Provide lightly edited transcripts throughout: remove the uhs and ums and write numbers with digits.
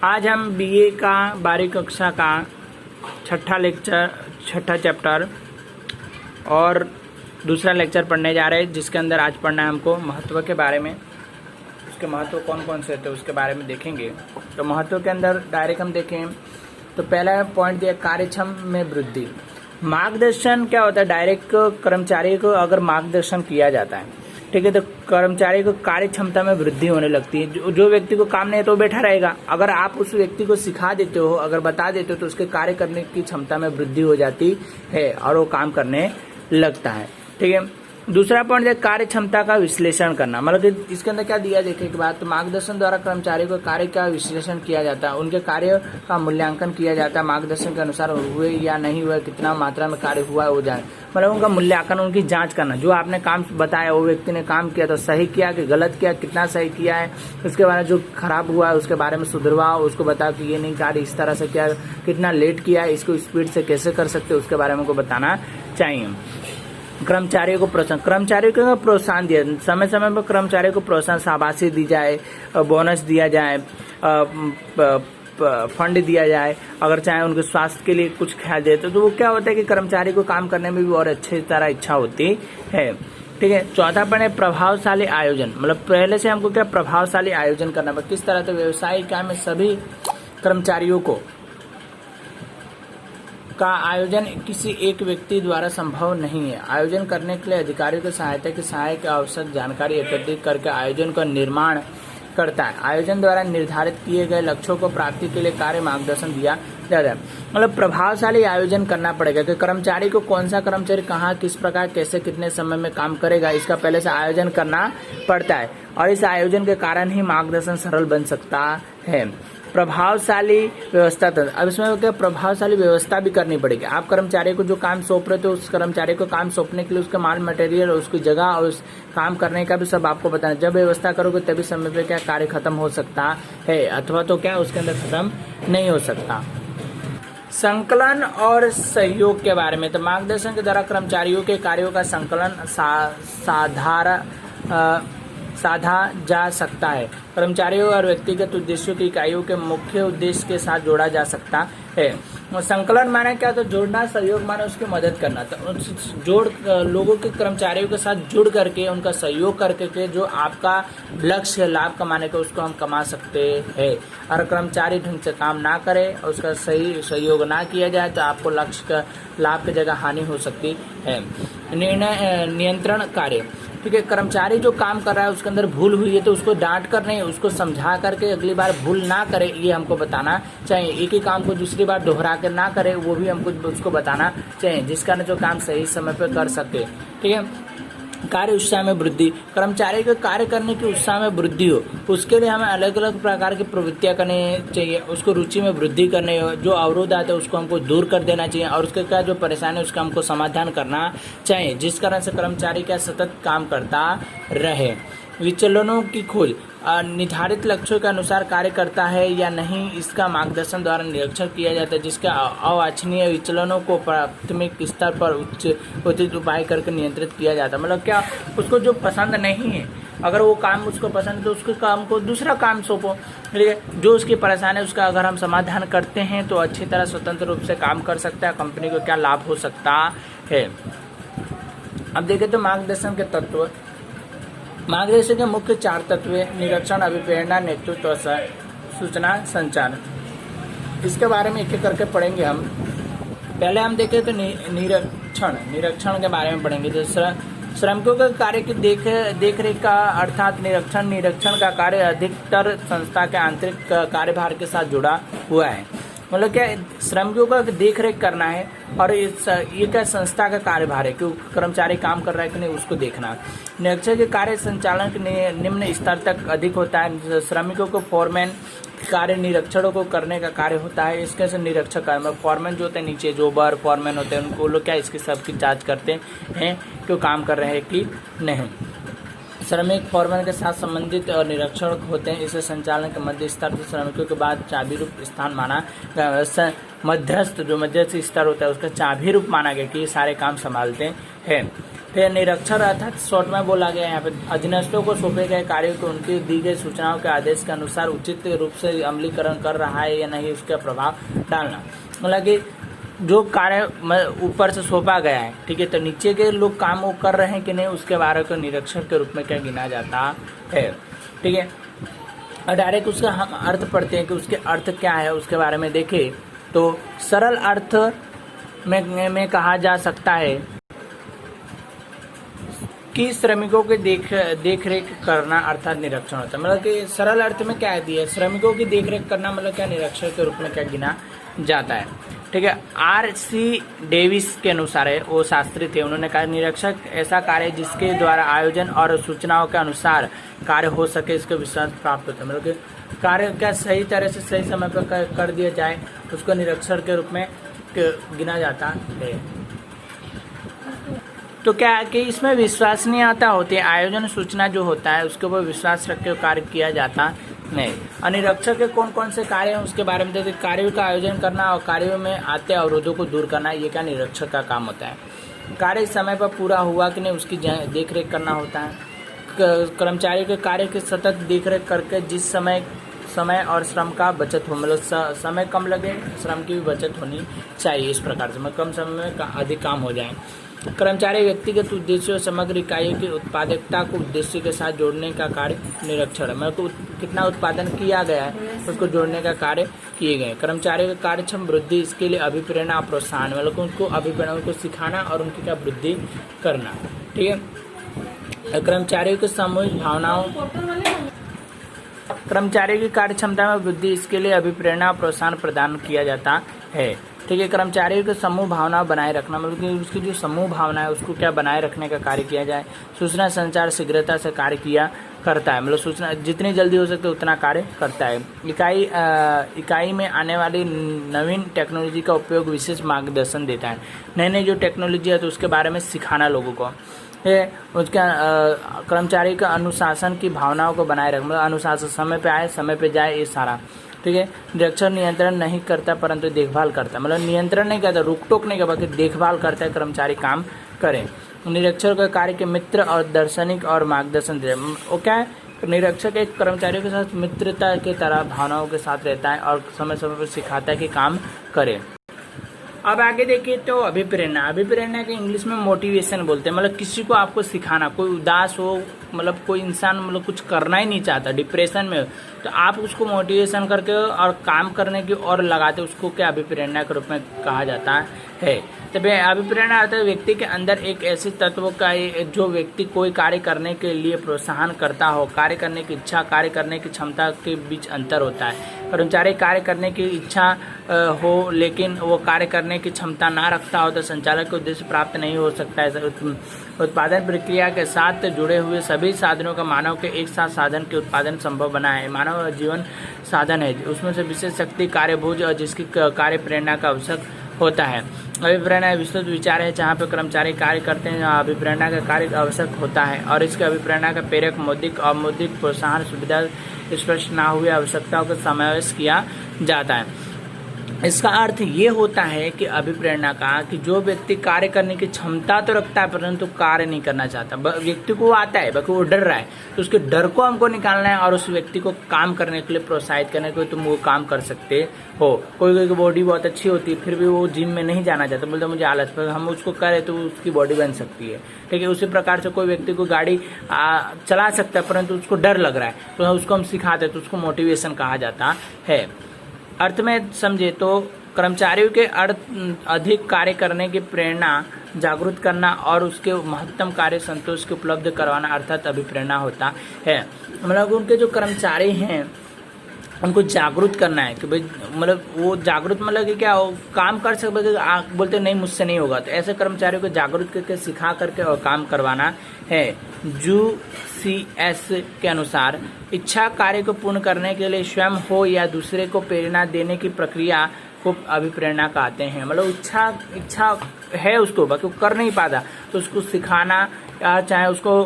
आज हम बीए का 12वीं कक्षा का छठा चैप्टर और दूसरा लेक्चर पढ़ने जा रहे हैं, जिसके अंदर आज पढ़ना है हमको महत्व के बारे में। उसके महत्व कौन कौन से थे उसके बारे में देखेंगे। तो महत्व के अंदर डायरेक्ट हम देखें तो पहला पॉइंट दिया कार्यक्षम में वृद्धि। मार्गदर्शन क्या होता है? डायरेक्ट कर्मचारी को अगर मार्गदर्शन किया जाता है, ठीक है, तो कर्मचारी को कार्य क्षमता में वृद्धि होने लगती है। जो व्यक्ति को काम नहीं है तो बैठा रहेगा। अगर आप उस व्यक्ति को सिखा देते हो, अगर बता देते हो, तो उसके कार्य करने की क्षमता में वृद्धि हो जाती है और वो काम करने लगता है। ठीक है। दूसरा पॉइंट है कार्य क्षमता का विश्लेषण करना। मतलब कि इसके अंदर क्या दिया देखे के बाद, तो मार्गदर्शन द्वारा कर्मचारी को कार्य का विश्लेषण किया जाता है, उनके कार्य का मूल्यांकन किया जाता है, मार्गदर्शन के अनुसार हुए या नहीं हुए, कितना मात्रा में कार्य हुआ हो जाए, मतलब उनका मूल्यांकन, उनकी जांच करना। जो आपने काम बताया वो व्यक्ति ने काम किया तो सही किया कि गलत किया, कितना सही किया है, उसके बारे में जो खराब हुआ है उसके बारे में सुधरवाओ, उसको बताओ कि ये नहीं कार्य इस तरह से किया, कितना लेट किया है, इसको स्पीड से कैसे कर सकते हो, उसके बारे में उनको बताना चाहिए। कर्मचारियों को प्रोत्साहन, कर्मचारियों को प्रोत्साहन दिया, समय समय पर कर्मचारियों को प्रोत्साहन, शाबाशी दी जाए, बोनस दिया जाए, फंड दिया जाए, अगर चाहे उनके स्वास्थ्य के लिए कुछ ख्याल दे तो वो क्या होता है कि कर्मचारी को काम करने में भी और अच्छी तरह इच्छा होती है। ठीक है। चौथा पॉइंट है प्रभावशाली आयोजन। मतलब पहले से हमको क्या प्रभावशाली आयोजन करना है, किस तरह से व्यवसायिक काम में सभी कर्मचारियों को का आयोजन किसी एक व्यक्ति द्वारा संभव नहीं है। आयोजन करने के लिए अधिकारियों की सहायता की सहायक आवश्यक जानकारी एकत्रित करके आयोजन का निर्माण करता है। आयोजन द्वारा निर्धारित किए गए लक्ष्यों को प्राप्ति के लिए कार्य मार्गदर्शन दिया जाता है। मतलब प्रभावशाली आयोजन करना पड़ेगा कि कर्मचारी को कौन सा कर्मचारी कहाँ, किस प्रकार, कैसे, कितने समय में काम करेगा, इसका पहले से आयोजन करना पड़ता है और इस आयोजन के कारण ही मार्गदर्शन सरल बन सकता है। प्रभावशाली व्यवस्था, अब इसमें क्या प्रभावशाली व्यवस्था भी करनी पड़ेगी। आप कर्मचारी को जो काम सौंप रहे थे, उस कर्मचारी को काम सौंपने के लिए उसका माल मटेरियल, उसकी जगह और उस काम करने का भी सब आपको बताना। जब व्यवस्था करोगे तभी समय पे क्या कार्य खत्म हो सकता है, अथवा तो क्या उसके अंदर खत्म नहीं हो सकता। संकलन और सहयोग के बारे में, तो मार्गदर्शन के द्वारा कर्मचारियों के कार्यों का संकलन साधा जा सकता है। कर्मचारियों और व्यक्तिगत उद्देश्यों की इकाइयों के मुख्य उद्देश्य के साथ जोड़ा जा सकता है। संकलन माने क्या? तो जोड़ना, सहयोग माने उसकी मदद करना। तो जोड़ लोगों के कर्मचारियों के साथ जुड़ करके उनका सहयोग करके के जो आपका लक्ष्य है लाभ कमाने का, उसको हम कमा सकते हैं। और कर्मचारी ढंग से काम ना करे और उसका सही सहयोग ना किया जाए तो आपको लक्ष्य का लाभ की जगह हानि हो सकती है। निर्णय नियंत्रण कार्य, ठीक है, कर्मचारी जो काम कर रहा है उसके अंदर भूल हुई है तो उसको डांट कर नहीं, उसको समझा करके अगली बार भूल ना करे, ये हमको बताना चाहिए। एक ही काम को दूसरी बार दोहरा कर ना करे, वो भी हमको उसको बताना चाहिए, जिस कारण जो काम सही समय पर कर सके। ठीक है। कार्य उत्साह में वृद्धि, कर्मचारी को कार्य करने की उत्साह में वृद्धि हो, उसके लिए हमें अलग अलग प्रकार की प्रवृत्तियां करनी चाहिए। उसको रुचि में वृद्धि करनी हो, जो अवरोध आते हैं उसको हमको दूर कर देना चाहिए और उसके क्या जो परेशानी है उसका हमको समाधान करना चाहिए, जिस कारण से कर्मचारी क्या सतत काम करता रहे। विचलनों की खोज, निर्धारित लक्ष्यों के अनुसार कार्य करता है या नहीं, इसका मार्गदर्शन द्वारा निरीक्षण किया जाता है, जिसका अवांछनीय विचलनों को प्राथमिक स्तर पर उचित उपाय करके नियंत्रित किया जाता है। मतलब क्या, उसको जो पसंद नहीं है, अगर वो काम उसको पसंद है तो उसके काम को दूसरा काम सौंपो। ठीक है। जो उसकी परेशानी है उसका अगर हम समाधान करते हैं तो अच्छी तरह स्वतंत्र रूप से काम कर सकता है, कंपनी को क्या लाभ हो सकता है। अब देखें तो मार्गदर्शन के तत्व। मार्गदर्शन के मुख्य 4 तत्व: निरीक्षण, अभिप्रेरणा, नेतृत्व, सूचना, संचार। इसके बारे में एक एक करके पढ़ेंगे हम। पहले हम देखें तो निरीक्षण के बारे में पढ़ेंगे। तो श्रमिकों के कार्य की देख रेख का अर्थात निरीक्षण का कार्य अधिकतर संस्था के आंतरिक कार्यभार के साथ जुड़ा हुआ है। मतलब क्या, श्रमिकों का देख रेख करना है और ये क्या संस्था का कार्यभार है कि कर्मचारी काम कर रहा है कि नहीं, उसको देखना। निरीक्षण के कार्य संचालन के निम्न स्तर तक अधिक होता है। श्रमिकों को फोरमैन कार्य निरीक्षणों को करने का कार्य होता है। इसके से निरीक्षक फॉरमैन जो होते हैं, नीचे जो बर फॉरमैन होते हैं, उनको लोग क्या इसकी सबकी जांच करते हैं कि वो काम कर रहे हैं कि नहीं। श्रमिक फॉरमैन के साथ संबंधित और निरीक्षण होते हैं। इसे संचालन के मध्य स्तर से श्रमिकों के बाद चाबी रूप स्थान माना गया। मध्यस्थ जो मध्यस्थ स्तर होता है उसका चाबी रूप माना गया कि ये सारे काम संभालते हैं। फिर निरक्षर अर्थात शॉर्ट में बोला गया यहाँ पे अधीनस्थों को सौंपे गए कार्यों को उनकी दी गई सूचनाओं के आदेश के अनुसार उचित रूप से अमलीकरण कर रहा है या नहीं, उसका प्रभाव डालना। मतलब कि जो कार्य ऊपर से सौंपा गया है, ठीक है, तो नीचे के लोग काम वो कर रहे हैं कि नहीं, उसके बारे को निरीक्षण के रूप में क्या गिना जाता है। ठीक है, और डायरेक्ट उसका हम अर्थ पढ़ते हैं कि उसके अर्थ क्या है, उसके बारे में देखें तो सरल अर्थ में कहा जा सकता है कि श्रमिकों के देख रेख करना अर्थात निरीक्षण होता है। मतलब कि सरल अर्थ में क्या दिया है, श्रमिकों की देख रेख करना मतलब क्या निरीक्षण के रूप में क्या गिना जाता है। ठीक है, R.C. डेविस के अनुसार है, वो शास्त्री थे, उन्होंने कहा निरीक्षक ऐसा कार्य जिसके द्वारा आयोजन और सूचनाओं के अनुसार कार्य हो सके, इसके विश्वास प्राप्त होता है। मतलब कि कार्य क्या सही तरह से सही समय पर कर दिया जाए, उसको निरीक्षण के रूप में गिना जाता है। तो क्या है कि इसमें विश्वसनीयता होती है, आयोजन सूचना जो होता है उसके ऊपर विश्वास रख के कार्य किया जाता नहीं। और निरीक्षक के कौन कौन से कार्य हैं उसके बारे में देखते, कार्यों का आयोजन करना और कार्यों में आते अवरोधों को दूर करना, ये क्या निरीक्षक का काम होता है। कार्य समय पर पूरा हुआ कि नहीं उसकी देख रेख करना होता है। कर्मचारियों के कार्य की सतत देख रेख करके जिस समय और श्रम का बचत हो, मतलब समय कम लगे, श्रम की भी बचत होनी चाहिए, इस प्रकार से कम समय में अधिक काम हो जाए। कर्मचारी व्यक्तिगत उद्देश्यों समग्र इकाइयों की उत्पादकता को उद्देश्य के साथ जोड़ने का कार्य निरीक्षण है। मतलब कितना उत्पादन किया गया है उसको जोड़ने का कार्य किए गए। कर्मचारियों का कार्यक्षम वृद्धि, इसके लिए अभिप्रेरणा और प्रोत्साहन, मतलब उनको अभिप्रेरणा, उनको सिखाना और उनकी क्या वृद्धि करना। ठीक है, कर्मचारियों की सामूहिक भावनाओं, कर्मचारी की कार्य क्षमता में वृद्धि, इसके लिए अभिप्रेरणा और प्रोत्साहन प्रदान किया जाता है। ठीक है, कर्मचारियों के समूह भावना बनाए रखना, मतलब कि उसकी जो समूह भावना है उसको क्या बनाए रखने का कार्य किया जाए। सूचना संचार शीघ्रता से कार्य किया करता है, मतलब सूचना जितनी जल्दी हो सकते उतना कार्य करता है। इकाई में आने वाली नवीन टेक्नोलॉजी का उपयोग विशेष मार्गदर्शन देता है। नई नई जो टेक्नोलॉजी है तो उसके बारे में सिखाना लोगों को है। उसके कर्मचारी का अनुशासन की भावनाओं को बनाए रखना, मतलब अनुशासन, समय पे आए समय पे जाए, ये सारा। ठीक है, निरीक्षण नियंत्रण नहीं करता परंतु देखभाल करता, मतलब नियंत्रण नहीं करता, रोक टोक नहीं करता, देखभाल करता है, कर्मचारी काम करें। निरीक्षण का कार्य के मित्र और दार्शनिक और मार्गदर्शन दे, वो क्या है, निरीक्षक एक कर्मचारियों के साथ मित्रता के तरह भावनाओं के साथ रहता है और समय समय पर सिखाता है कि काम करे। अब आगे देखिए तो अभिप्रेरणा के इंग्लिश में मोटिवेशन बोलते हैं, मतलब किसी को आपको सिखाना, कोई उदास हो, मतलब कोई इंसान मतलब कुछ करना ही नहीं चाहता, डिप्रेशन में, तो आप उसको मोटिवेशन करके और काम करने की और लगाते, उसको क्या अभिप्रेरणा के रूप में कहा जाता है। तब अभिप्रेरणा अर्थात व्यक्ति के अंदर एक ऐसे तत्व का जो व्यक्ति कोई कार्य करने के लिए प्रोत्साहन करता हो, कार्य करने की इच्छा, कार्य करने की क्षमता के बीच अंतर होता है। कर्मचारी कार्य करने की इच्छा हो लेकिन वो कार्य करने की क्षमता ना रखता हो तो संचालक के उद्देश्य प्राप्त नहीं हो सकता है। उत्पादन प्रक्रिया के साथ जुड़े हुए सभी साधनों का मानव के एक साथ साधन के उत्पादन संभव बना है। मानव जीवन साधन है, उसमें से विशेष शक्ति कार्यभुज और जिसकी कार्य प्रेरणा का आवश्यक होता है। अभिप्रेरणा विस्तृत विचार है जहाँ पे कर्मचारी कार्य करते हैं, जहाँ अभिप्रेरणा का कार्य आवश्यक होता है और इसके अभिप्रेरणा का प्रेरक मौलिक और अमौलिक प्रोत्साहन सुविधा स्पष्ट न हुए आवश्यकताओं का समावेश किया जाता है। इसका अर्थ ये होता है कि अभिप्रेरणा का कि जो व्यक्ति कार्य करने की क्षमता तो रखता है परंतु कार्य नहीं करना चाहता, व्यक्ति को आता है बाकी वो डर रहा है, तो उसके डर को हमको निकालना है और उस व्यक्ति को काम करने के लिए प्रोत्साहित करने के लिए तुम वो काम कर सकते हो। कोई की बॉडी बहुत अच्छी होती है फिर भी वो जिम में नहीं जाना चाहता, बोलते मुझे आलस, पर हम उसको करें तो उसकी बॉडी बन सकती है। ठीक है, उसी प्रकार से कोई व्यक्ति को गाड़ी चला सकता है परंतु उसको डर लग रहा है तो उसको हम सिखाते हैं, तो उसको मोटिवेशन कहा जाता है। अर्थ में समझे तो कर्मचारियों के अधिक कार्य करने की प्रेरणा जागरूक करना और उसके महत्तम कार्य संतोष के उपलब्ध करवाना अर्थात अभिप्रेरणा होता है। मतलब उनके जो कर्मचारी हैं उनको जागरूक करना है कि भाई, मतलब वो जागरूक मतलब कि क्या वो काम कर सकते, बोलते नहीं मुझसे नहीं होगा, तो ऐसे कर्मचारियों को जागरूक करके सिखा करके और काम करवाना है। UCS के अनुसार इच्छा कार्य को पूर्ण करने के लिए स्वयं हो या दूसरे को प्रेरणा देने की प्रक्रिया को अभिप्रेरणा कहते हैं। मतलब इच्छा है उसको बाकी वो कर नहीं पाता तो उसको सिखाना या चाहे उसको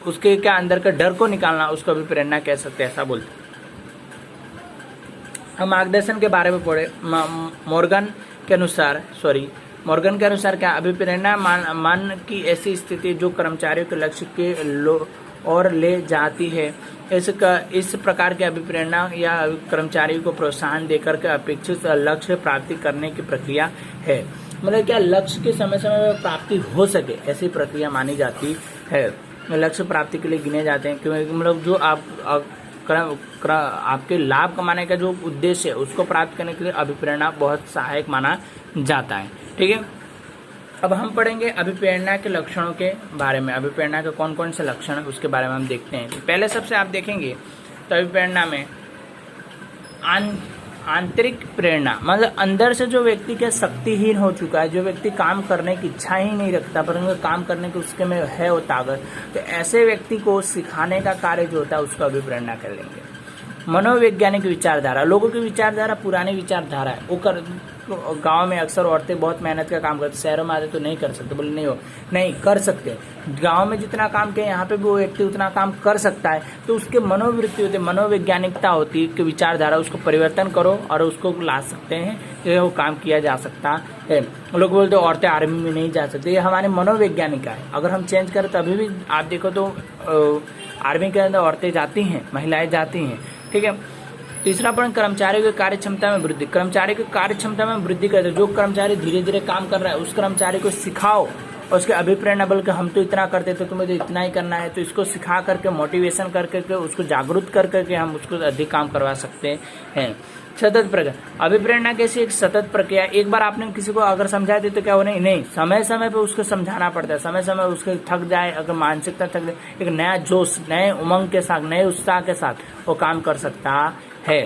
उसके क्या अंदर का डर को निकालना, उसको अभिप्रेरणा कह सकते हैं, ऐसा बोलते हैं। हम मार्गदर्शन के बारे में पढ़े, मॉर्गन के अनुसार क्या अभिप्रेरणा मन की ऐसी स्थिति जो कर्मचारियों के लक्ष्य के और ले जाती है। इस प्रकार की अभिप्रेरणा या कर्मचारियों को प्रोत्साहन देकर के अपेक्षित लक्ष्य प्राप्ति करने की प्रक्रिया है। मतलब क्या लक्ष्य के समय समय में प्राप्ति हो सके ऐसी प्रक्रिया मानी जाती है। लक्ष्य प्राप्ति के लिए गिने जाते हैं क्योंकि मतलब जो आपके लाभ कमाने का जो उद्देश्य है उसको प्राप्त करने के लिए अभिप्रेरणा बहुत सहायक माना जाता है। ठीक है, अब हम पढ़ेंगे अभिप्रेरणा के लक्षणों के बारे में। अभिप्रेरणा के कौन कौन से लक्षण है उसके बारे में हम देखते हैं। पहले सबसे आप देखेंगे तो अभिप्रेरणा में आंतरिक प्रेरणा, मतलब अंदर से जो व्यक्ति के शक्तिहीन हो चुका है, जो व्यक्ति काम करने की इच्छा ही नहीं रखता परंतु काम करने की उसके में है वो ताकत, तो ऐसे व्यक्ति को सिखाने का कार्य जो होता है उसको अभिप्रेरणा कर लेंगे। मनोवैज्ञानिक विचारधारा, लोगों की विचारधारा पुरानी विचारधारा है। वो गांव में अक्सर औरतें बहुत मेहनत का काम करती, शहरों में आते तो नहीं कर सकते, बोले नहीं कर सकते। गांव में जितना काम किया यहाँ पे भी वो व्यक्ति उतना काम कर सकता है। तो उसके मनोवृत्ति होती है, मनोवैज्ञानिकता होती है कि विचारधारा, उसको परिवर्तन करो और उसको ला सकते हैं, वो काम किया जा सकता है। लोग बोलते औरतें आर्मी में नहीं जा सकती, ये हमारे मनोवैज्ञानिक है। अगर हम चेंज करें तो अभी भी आप देखो तो आर्मी के अंदर औरतें जाती हैं, महिलाएं जाती हैं। ठीक है, तीसरा पॉइंट कर्मचारियों की कार्य क्षमता में वृद्धि। कर्मचारी की कार्य क्षमता में वृद्धि करते, जो कर्मचारी धीरे धीरे काम कर रहा है उस कर्मचारी को सिखाओ और उसके अभिप्रेरणा बल के हम तो इतना करते थे तुम्हें तो इतना ही करना है, तो इसको सिखा करके मोटिवेशन करके उसको जागरूक करके हम उसको अधिक काम करवा सकते हैं। सतत प्रक्रिया, अभिप्रेरणा कैसी एक सतत प्रक्रिया। एक बार आपने किसी को अगर समझा दे तो क्या हो नहीं, समय समय पे उसको समझाना पड़ता है। समय समय उसके थक जाए, अगर मानसिकता थक जाए, एक नया जोश, नए उमंग के साथ, नए उत्साह के साथ वो काम कर सकता है।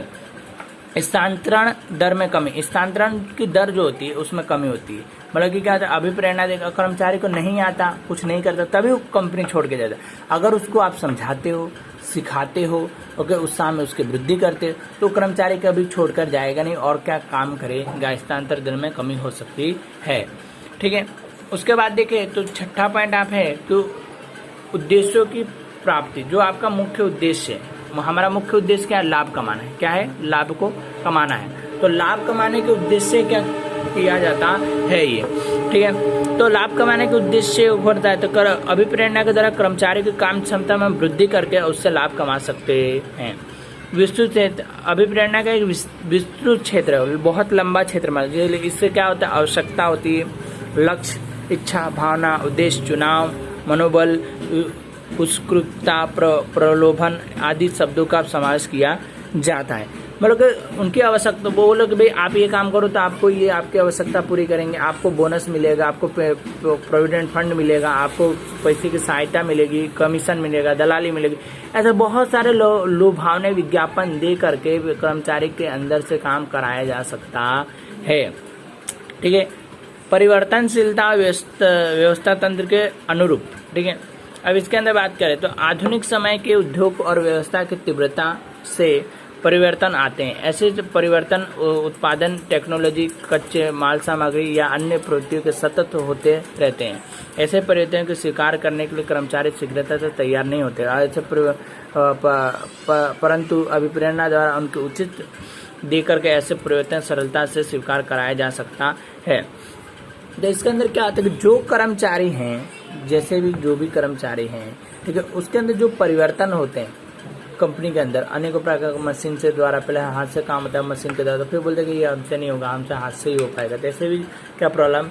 स्थानांतरण दर में कमी, स्थानांतरण की दर जो होती है उसमें कमी होती है। मतलब कि क्या होता है, अभिप्रेरणा देगा, कर्मचारी को नहीं आता, कुछ नहीं करता, तभी वो कंपनी छोड़ के जाता है। अगर उसको आप समझाते हो, सिखाते हो, ओके, उत्साह में उसकी वृद्धि करते हो, तो कर्मचारी कभी छोड़कर जाएगा नहीं और क्या काम करेगा। स्थानांतरण दर में कमी हो सकती है। ठीक है, उसके बाद देखें तो छठा पॉइंट आप है कि उद्देश्यों की प्राप्ति, जो आपका मुख्य उद्देश्य है। हमारा मुख्य उद्देश्य क्या है, लाभ कमाना है। क्या है, लाभ को कमाना है। तो लाभ कमाने के उद्देश्य से क्या किया जाता है ये। ठीक है, तो लाभ कमाने के उद्देश्य से होता है तो अभिप्रेरणा के द्वारा कर्मचारी की काम क्षमता में वृद्धि करके उससे लाभ कमा सकते हैं। विस्तृत क्षेत्र, अभिप्रेरणा का एक विस्तृत क्षेत्र है, बहुत लंबा क्षेत्र में। इससे क्या होता है, आवश्यकता होती है, लक्ष्य, इच्छा, भावना, उद्देश्य, चुनाव, मनोबल, उत्कृष्टता, प्रलोभन आदि शब्दों का समावेश किया जाता है। मतलब कि उनकी आवश्यकता, वो लोग भाई आप ये काम करो तो आपको ये आपकी आवश्यकता पूरी करेंगे, आपको बोनस मिलेगा, आपको प्रोविडेंट फंड मिलेगा, आपको पैसे की सहायता मिलेगी, कमीशन मिलेगा, दलाली मिलेगी। ऐसे बहुत सारे लुभावने विज्ञापन दे करके कर्मचारी के अंदर से काम कराया जा सकता है। ठीक है, परिवर्तनशीलता व्यवस्था तंत्र के अनुरूप। ठीक है, अब इसके अंदर बात करें तो आधुनिक समय के उद्योग और व्यवस्था की तीव्रता से परिवर्तन आते हैं। ऐसे परिवर्तन उत्पादन, टेक्नोलॉजी, कच्चे माल सामग्री या अन्य प्रवृत्तियों के सतत होते रहते हैं। ऐसे परिवर्तनों को स्वीकार करने के लिए कर्मचारी शीघ्रता से तैयार नहीं होते। ऐसे परंतु अभिप्रेरणा द्वारा उनके उचित देकर के ऐसे परिवर्तन सरलता से स्वीकार कराया जा सकता है। तो इसके अंदर क्या आता है कि जो कर्मचारी हैं, जैसे भी जो भी कर्मचारी हैं, ठीक है, उसके अंदर जो परिवर्तन होते हैं कंपनी के अंदर, अनेकों प्रकार का मशीन से द्वारा, पहले हाथ से काम होता है मशीन के द्वारा, तो फिर बोलते हैं कि ये हमसे नहीं होगा, हमसे हाथ से ही हो पाएगा। तो ऐसे भी क्या प्रॉब्लम,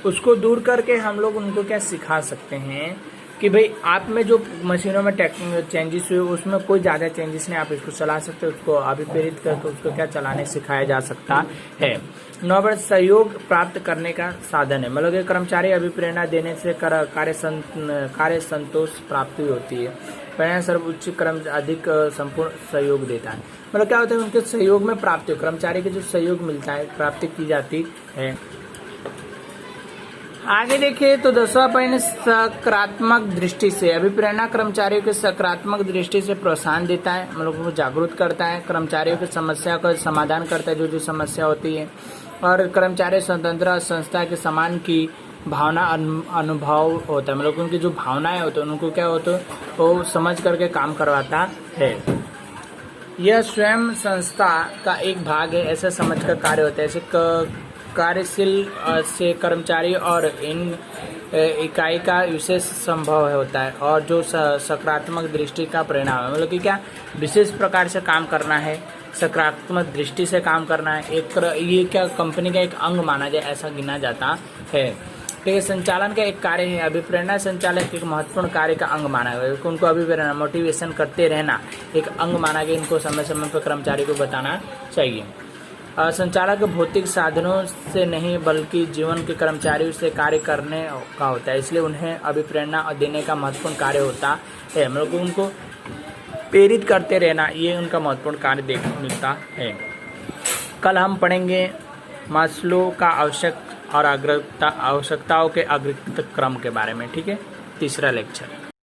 उसको दूर करके हम लोग उनको क्या सिखा सकते हैं कि भाई आप में जो मशीनों में चेंजेस हुए उसमें कोई ज़्यादा चेंजेस नहीं, आप इसको चला सकते हो, उसको अभिप्रेरित करके उसको क्या चलाने सिखाया जा सकता है। नंबर सहयोग प्राप्त करने का साधन है, मतलब कि कर्मचारी अभिप्रेरणा देने से कार्य संतोष प्राप्ति होती है। परिणाम सर्वोच्च कर्म अधिक संपूर्ण सहयोग देता है। मतलब क्या होता है, उनके सहयोग में प्राप्ति, कर्मचारी के जो सहयोग मिलता है, प्राप्ति की जाती है। आगे देखिए तो 10वां पॉइंट, सकारात्मक दृष्टि से अभिप्रेरणा कर्मचारियों के सकारात्मक दृष्टि से प्रोत्साहन देता है, मतलब उनको जागरूक करता है, कर्मचारियों की समस्या का समाधान करता है, जो समस्या होती है, और कर्मचारी स्वतंत्र संस्था के समान की भावना अनुभव होता है, मतलब उनकी जो भावनाएं होती है उनको क्या होता है वो समझ करके काम करवाता है। यह स्वयं संस्था का एक भाग है, ऐसा समझकर कार्य होता है। ऐसे कार्यशील से कर्मचारी और इन इकाई का विशेष संभव होता है और जो सकारात्मक दृष्टि का परिणाम है, मतलब कि क्या विशेष प्रकार से काम करना है, सकारात्मक दृष्टि से काम करना है, ये क्या कंपनी का एक अंग माना जाए ऐसा गिना जाता है। ठीक है, संचालन का एक कार्य है। अभिप्रेरणा संचालन के एक महत्वपूर्ण कार्य का अंग माना गया। उनको अभिप्रेरणा मोटिवेशन करते रहना एक अंग माना गया। इनको समय समय पर कर्मचारी को बताना चाहिए। संचालक भौतिक साधनों से नहीं बल्कि जीवन के कर्मचारियों से कार्य करने का होता है, इसलिए उन्हें अभिप्रेरणा देने का महत्वपूर्ण कार्य होता है। मतलब उनको प्रेरित करते रहना ये उनका महत्वपूर्ण कार्य देखने मिलता है। कल हम पढ़ेंगे मास्लो का आवश्यकताओं के अग्रगत क्रम के बारे में। ठीक है, तीसरा लेक्चर।